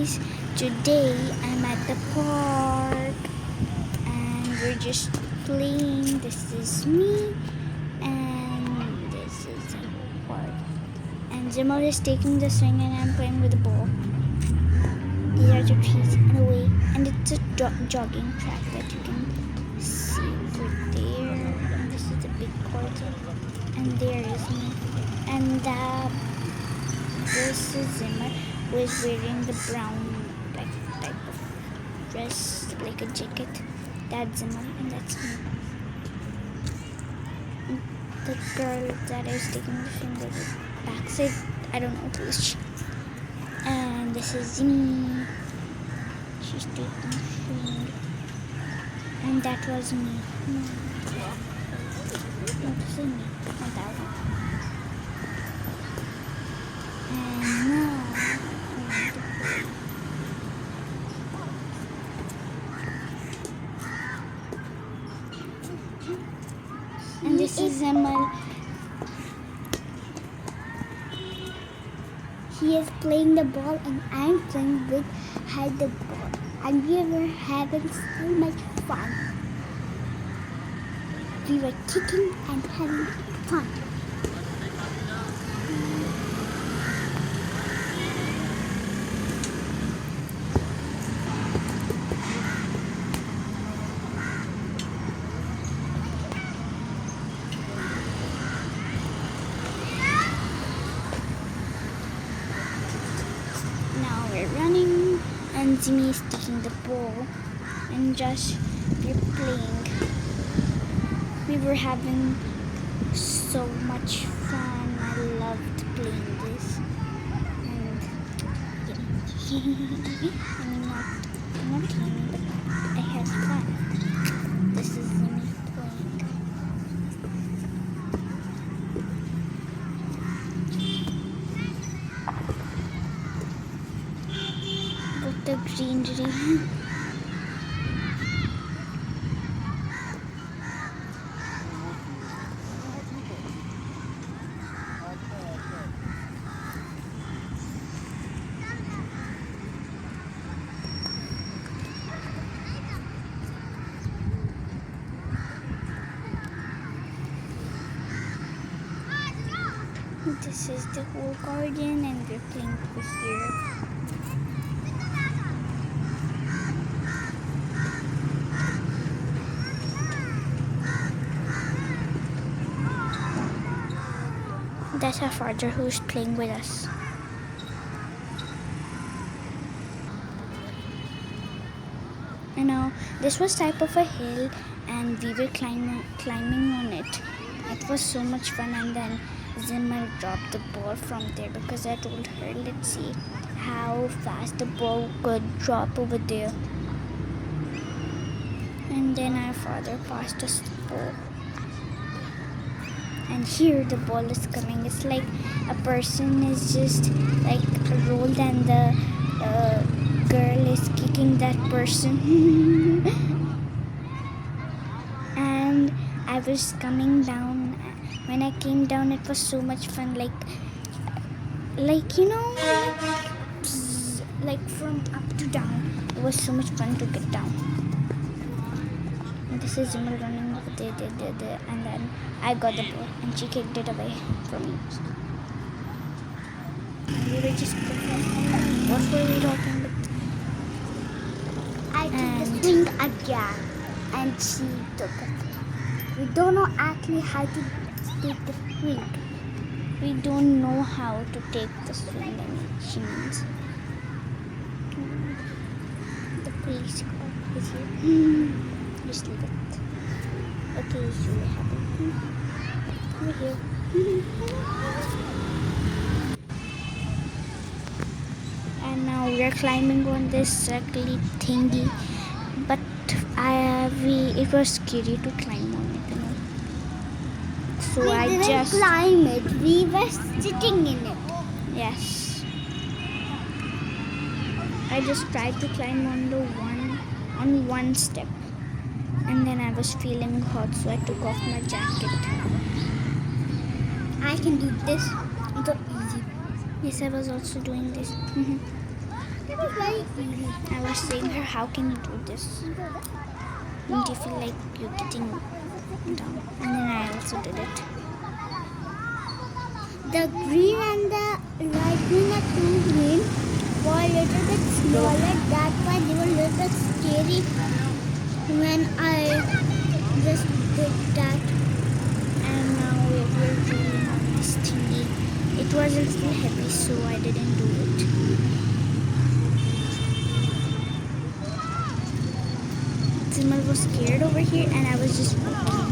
guys, today I'm at the park and we're just playing. This is me and this is the park. And Zimmer is taking the swing and I'm playing with the ball. These are the trees in the way, and it's a jogging track that you can see over there. And this is the big court, and there is me. And this is Zimmer, who is wearing the brown type of dress, like a jacket. That's Zimmer, and that's me. And the girl that is taking the finger backside, I don't know who is she. And this is me. She's taking the finger. And that was me. No, this is me, not that one. And now and this is Emil. He is playing the ball and I'm playing with the ball. And we were having so much fun. We were kicking and having fun. Now we're running and Jimmy is taking the ball and just we're playing. We were having so much fun. I loved playing this. And yeah. I'm not playing, but I had fun. This is me playing. With the greenery. This is the whole garden and we're playing over here. That's our father who's playing with us. You know, this was type of a hill and we were climbing on it. It was so much fun, and then Zimmer dropped the ball from there because I told her, let's see how fast the ball could drop over there. And then our father passed us the ball. And here the ball is coming. It's like a person is just like rolled and the girl is kicking that person. And I was coming down. When I came down, it was so much fun. Like you know, like from up to down. It was so much fun to get down. And this is Zimmer running over there, and then I got the ball and she kicked it away from me. And we were just what were we talking about? I took the swing again and she took it. We don't know actually how to take the swing. We don't know how to take the swing, and she means. The police car is here. Just leave it. Okay, so we have it. We're here. And now we're climbing on this circly thingy. But it was scary to climb on it, you know. So we didn't climb it. We were sitting in it. Yes. I just tried to climb on one step. And then I was feeling hot, so I took off my jacket. I can do this. It's so easy. Yes, I was also doing this. very easy. I was saying her, how can you do this? Don't you feel like you're getting down? And then I also did it. The green and the light green are too green were a little bit smaller. That's why they were a little bit scary when I just did that. And now we're rolling on this thingy. It was a little heavy, so I didn't do it. Simal was scared over here, and I was just walking.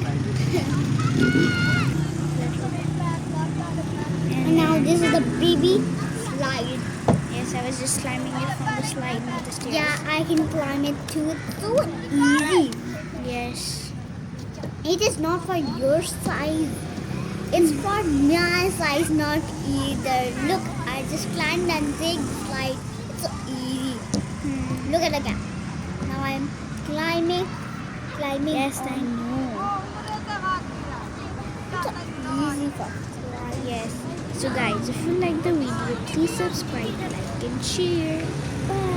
And now this is the baby slide. Yes, I was just climbing it from the slide, not the stairs. Yeah, I can climb it too. It's so easy. Yes. It is not for your size. It's for my size, not either. Look, I just climbed and big slide. It's so easy. Look at the gap. Now I'm climbing. Yes, I on. know. It's so easy for Yes. So guys, if you like the video, please subscribe, like and share. Bye.